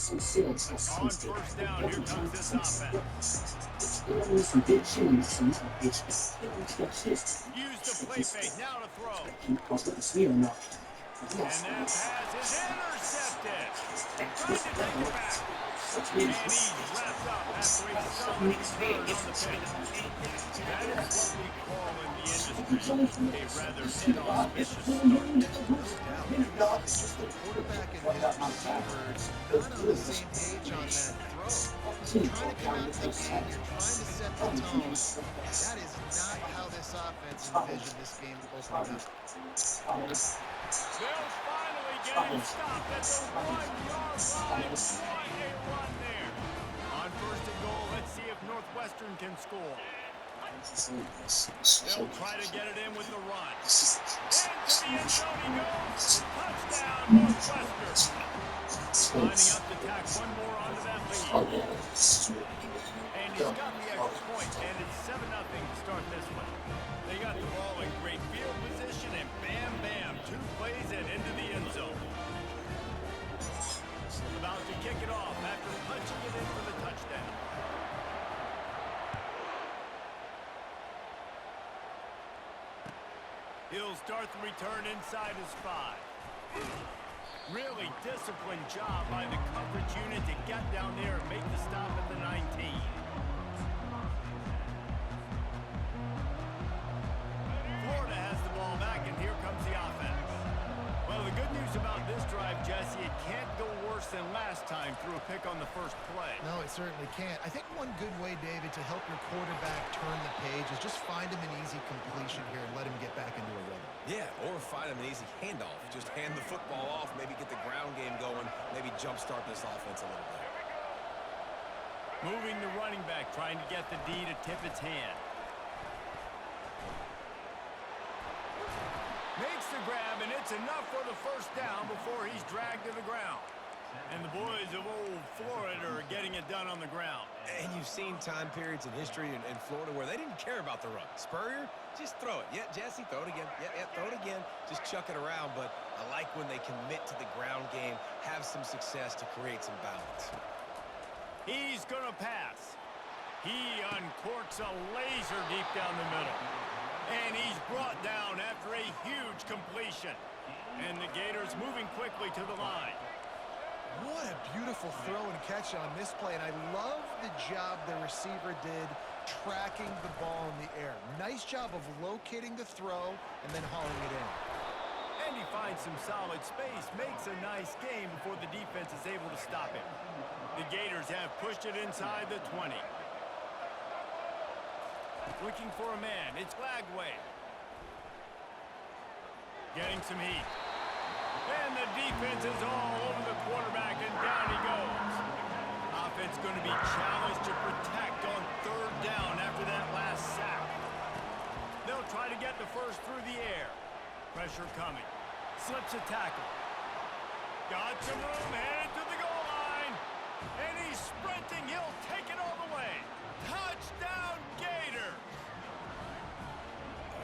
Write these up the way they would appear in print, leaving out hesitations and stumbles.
On first down, here comes this offense. Use the play fake, now to throw. And that pass is intercepted. Trying to take it back. And he's wrapped up after a solid return on the pitch. That is what we call in the industry a rather inauspicious start. No doubt. It's just the quarterback and his receivers not on the same page on that throw. You're trying to come out of the game, you're trying to set the tone. That is not how this offense envisioned this game opening up. They'll finally get him stopped at the 1-yard line. What a run there. On first and goal, let's see if Northwestern can score. They'll try to get it in with the run. Into the end zone he goes. Touchdown, Northwestern. Lining up to tack one more onto that lead. And he's got the extra point, and it's 7-0 to start this one. They got the ball in great field position, and bam, bam, 2 plays and into the end zone. About to kick it off after punching it in for the touchdown. He'll start the return inside his 5. Really disciplined job by the coverage unit to get down there and make the stop at the 19. Florida has the ball back, and here comes the offense. Well, the good news about this drive, Jesse, it can't go worse than last time through a pick on the first play. No, it certainly can't. I think one good way, David, to help your quarterback turn the page is just find him an easy completion here and let him get back into a rhythm. Yeah, or find him an easy handoff. Just hand the football off, maybe get the ground game going, maybe jumpstart this offense a little bit. Moving the running back, trying to get the D to tip its hand. Makes the grab, and it's enough for the first down before he's dragged to the ground. And the boys of old Florida are getting it done on the ground. And you've seen time periods in history in Florida where they didn't care about the run. Spurrier, just throw it. Yeah, Jesse, throw it again. Yeah, throw it again. Just chuck it around. But I like when they commit to the ground game, have some success to create some balance. He's going to pass. He uncorks a laser deep down the middle. And he's brought down after a huge completion. And the Gators moving quickly to the line. What a beautiful throw and catch on this play, and I love the job the receiver did tracking the ball in the air. Nice job of locating the throw and then hauling it in. And he finds some solid space, makes a nice game before the defense is able to stop him. The Gators have pushed it inside the 20. Looking for a man, it's Lagway. Getting some heat. And the defense is all over the quarterback, and down he goes. Offense going to be challenged to protect on third down after that last sack. They'll try to get the first through the air. Pressure coming. Slips a tackle. Got some room, headed to the goal line. And he's sprinting. He'll take it all the way. Touchdown, Gators!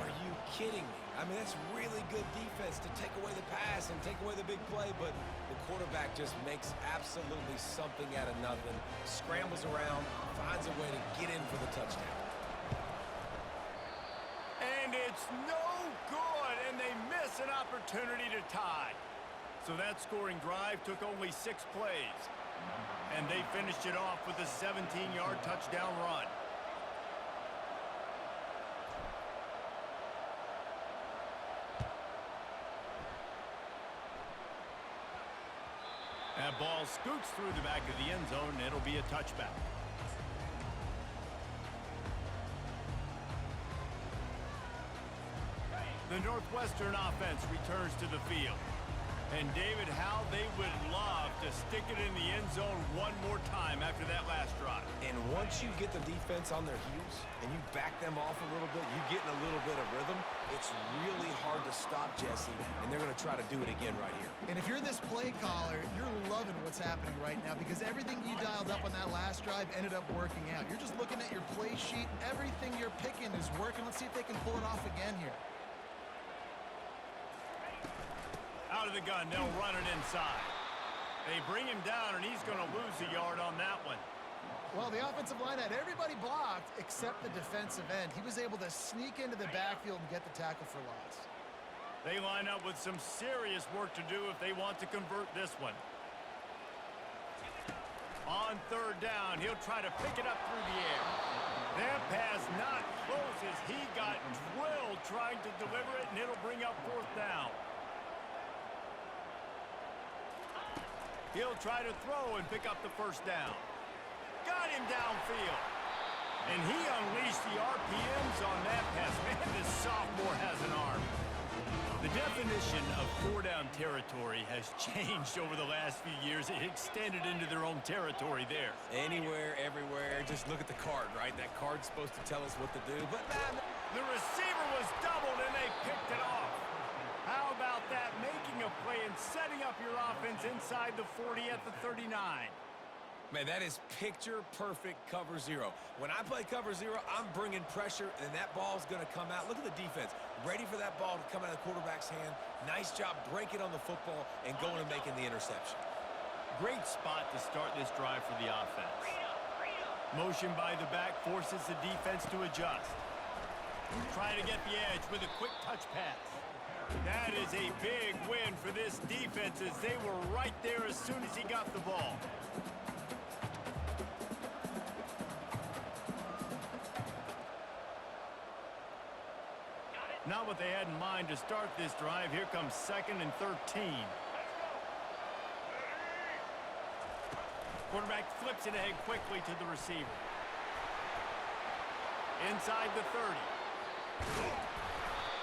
Are you kidding me? I mean, that's really good defense to take away the pass and take away the big play, but the quarterback just makes absolutely something out of nothing, scrambles around, finds a way to get in for the touchdown. And it's no good, and they miss an opportunity to tie. So that scoring drive took only 6 plays, and they finished it off with a 17-yard touchdown run. That ball scoots through the back of the end zone, and it'll be a touchback. The Northwestern offense returns to the field. And, David, how they would love to stick it in the end zone one more time after that last drive. And once you get the defense on their heels and you back them off a little bit, you get in a little bit of rhythm, it's really hard to stop, Jesse, and they're going to try to do it again right here. And if you're this play caller, you're loving what's happening right now because everything you dialed up on that last drive ended up working out. You're just looking at your play sheet. Everything you're picking is working. Let's see if they can pull it off again here. Out of the gun, they'll run it inside. They bring him down, and he's going to lose a yard on that one. Well, the offensive line had everybody blocked except the defensive end. He was able to sneak into the backfield and get the tackle for loss. They line up with some serious work to do if they want to convert this one. On third down, he'll try to pick it up through the air. That pass not close as he got drilled trying to deliver it, and it'll bring up fourth down. He'll try to throw and pick up the first down. Got him downfield. And he unleashed the RPMs on that pass. Man, this sophomore has an arm. The definition of four-down territory has changed over the last few years. It extended into their own territory there. Anywhere, everywhere, just look at the card, right? That card's supposed to tell us what to do, but the receiver was doubled, and they picked it off. How about that? Making a play and setting up your offense inside the 40 at the 39. Man, that is picture-perfect cover zero. When I play cover zero, I'm bringing pressure, and that ball's going to come out. Look at the defense. Ready for that ball to come out of the quarterback's hand. Nice job breaking on the football and going and making the interception. Great spot to start this drive for the offense. Motion by the back forces the defense to adjust. Trying to get the edge with a quick touch pass. That is a big win for this defense as they were right there as soon as he got the ball. Not what they had in mind to start this drive. Here comes 2nd and 13. Quarterback flips it ahead quickly to the receiver. Inside the 30.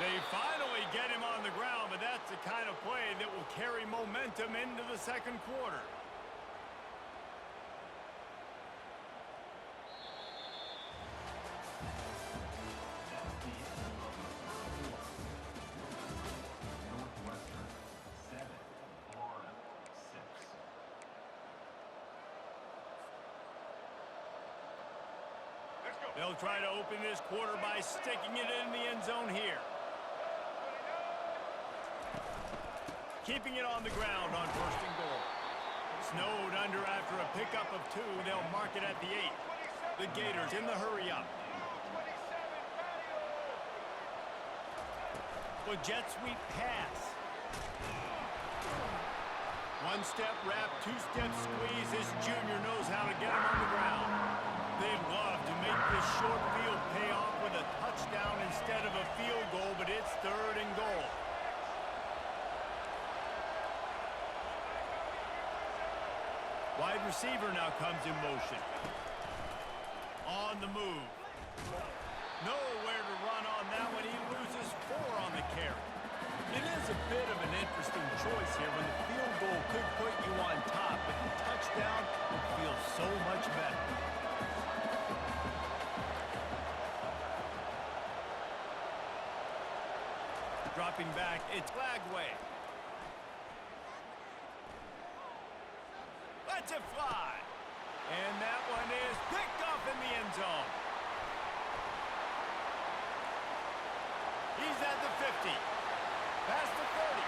They finally get him on the ground, but that's the kind of play that will carry momentum into the second quarter. They'll try to open this quarter by sticking it in the end zone here. Keeping it on the ground on 1st and goal. Snowed under after a pickup of 2. They'll mark it at the 8. The Gators in the hurry-up. With jet sweep pass. One-step wrap, two-step squeeze. This junior knows how to get him on the ground. They'd love to make this short field pay off with a touchdown instead of a field goal, but it's 3rd and goal. Wide receiver now comes in motion. On the move. Nowhere to run on that one. He loses 4 on the carry. It is a bit of an interesting choice here when the field goal could put you on top, but the touchdown would feel so much better. Dropping back, it's Flagway. Lets it fly. And that one is picked off in the end zone. He's at the 50. Past the 30.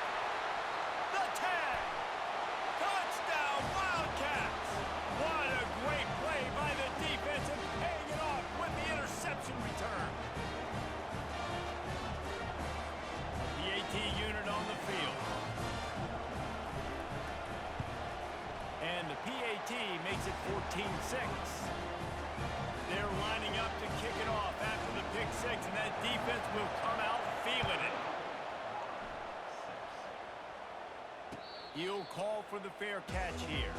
The 10. Touchdown, Wildcats. What a great play by the defense and paying it off with the interception return. PAT unit on the field. And the PAT makes it 14-6. They're lining up to kick it off after the pick 6, and that defense will come out feeling it. He'll call for the fair catch here.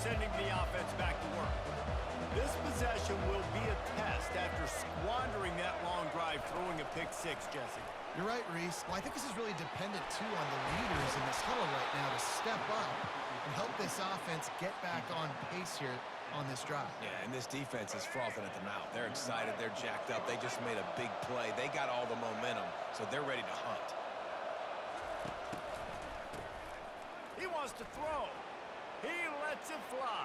sending the offense back to work. This possession will be a test after squandering that long drive throwing a pick six, Jesse. You're right, Reese. Well, I think this is really dependent, too, on the leaders in this huddle right now to step up and help this offense get back on pace here on this drive. Yeah, and this defense is frothing at the mouth. They're excited. They're jacked up. They just made a big play. They got all the momentum, so they're ready to hunt. He wants to throw. He lets it fly.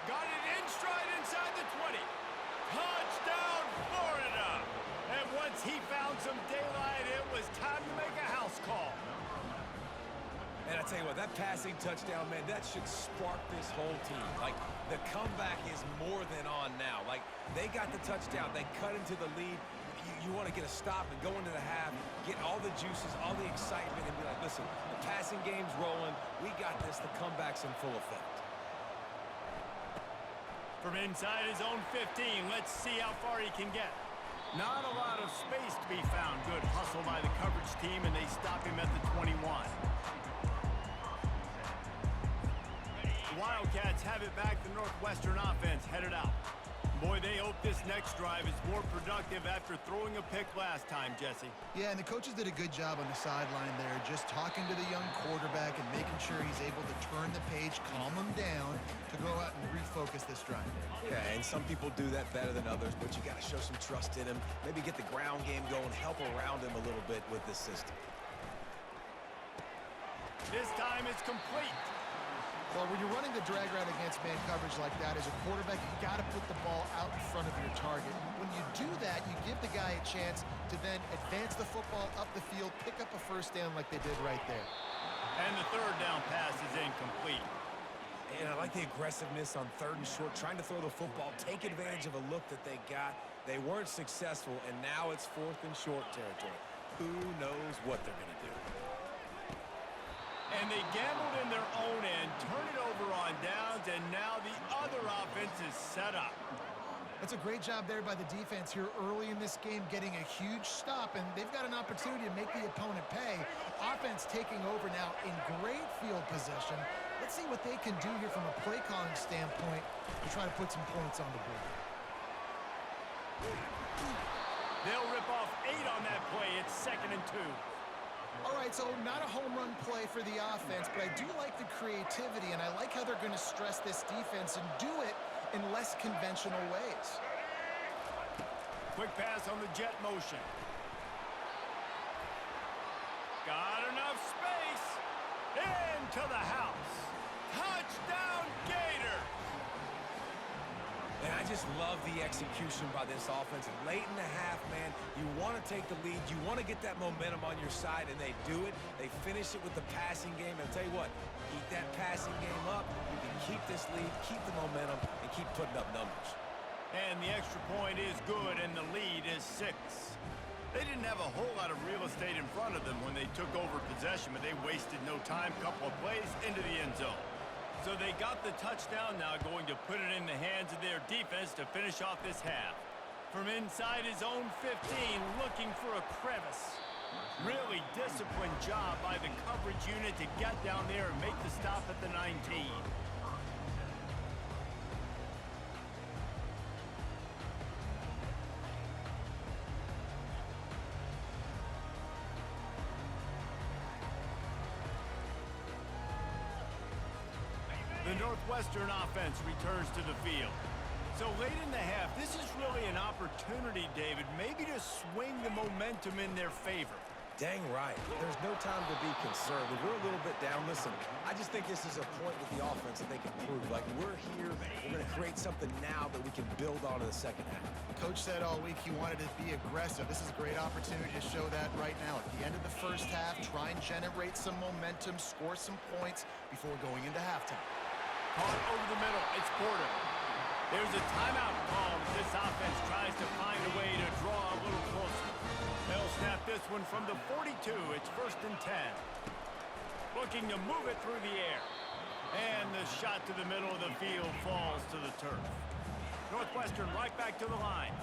Got it in stride inside the 20. Touchdown, Florida! And once he found some daylight, it was time to make a house call. And I tell you what, that passing touchdown, man, that should spark this whole team. Like, the comeback is more than on now. Like, they got the touchdown. They cut into the lead. You want to get a stop and go into the half, get all the juices, all the excitement, and be like, listen, the passing game's rolling. We got this. The comeback's in full effect. From inside his own 15, let's see how far he can get. Not a lot of space to be found. Good hustle by the coverage team, and they stop him at the 21. The Wildcats have it back. The Northwestern offense headed out. Boy, they hope this next drive is more productive after throwing a pick last time, Jesse. Yeah, and the coaches did a good job on the sideline there, just talking to the young quarterback and making sure he's able to turn the page, calm him down to go out and refocus this drive. Yeah, and some people do that better than others, but you got to show some trust in him. Maybe get the ground game going, help around him a little bit with this system. This time it's complete. Well, when you're running the drag route against man coverage like that, as a quarterback, you got to put the ball out in front of your target. When you do that, you give the guy a chance to then advance the football up the field, pick up a first down like they did right there. And the third down pass is incomplete. And I like the aggressiveness on third and short, trying to throw the football, take advantage of a look that they got. They weren't successful, and now it's fourth and short territory. Who knows what they're going to do? And they gambled in their own end, turn it over on downs, and now the other offense is set up. That's a great job there by the defense here early in this game, getting a huge stop, and they've got an opportunity to make the opponent pay. Offense taking over now in great field possession. Let's see what they can do here from a play calling standpoint to try to put some points on the board. They'll rip off 8 on that play. It's 2nd and 2. All right, so not a home run play for the offense, but I do like the creativity, and I like how they're going to stress this defense and do it in less conventional ways. Quick pass on the jet motion. Got enough space. Into the house. Touchdown, Gator. And I just love the execution by this offense. Late in the half, man, you want to take the lead. You want to get that momentum on your side, and they do it. They finish it with the passing game. And I'll tell you what, keep that passing game up. You can keep this lead, keep the momentum, and keep putting up numbers. And the extra point is good, and the lead is 6. They didn't have a whole lot of real estate in front of them when they took over possession, but they wasted no time. Couple of plays into the end zone. So they got the touchdown now, going to put it in the hands of their defense to finish off this half. From inside his own 15, looking for a crevice. Really disciplined job by the coverage unit to get down there and make the stop at the 19. The Northwestern offense returns to the field. So late in the half, this is really an opportunity, David, maybe to swing the momentum in their favor. Dang right. There's no time to be concerned. If we're a little bit down, listen, I just think this is a point with the offense that they can prove. Like, we're here, we're going to create something now that we can build on in the second half. Coach said all week he wanted to be aggressive. This is a great opportunity to show that right now. At the end of the first half, try and generate some momentum, score some points before going into halftime. Caught over the middle. It's Porter. There's a timeout call as this offense tries to find a way to draw a little closer. They'll snap this one from the 42. It's 1st and 10. Looking to move it through the air. And the shot to the middle of the field falls to the turf. Northwestern right back to the line.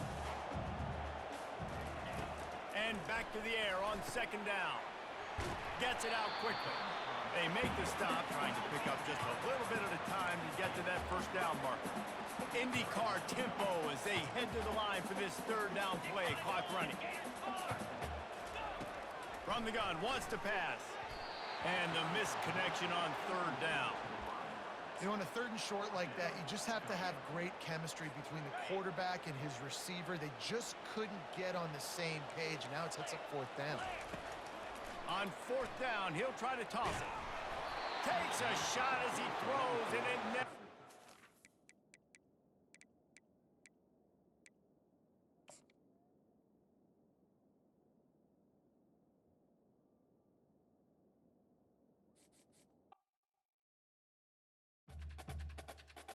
And back to the air on 2nd down. Gets it out quickly. They make the stop, trying to pick up just a little bit at a time to get to that first down marker. IndyCar tempo as they head to the line for this third down play. Clock running. From the gun, wants to pass. And the missed connection on third down. You know, on a 3rd and short like that, you just have to have great chemistry between the quarterback and his receiver. They just couldn't get on the same page. Now it sets up 4th down. On 4th down, he'll try to toss it. Takes a shot as he throws, and it never...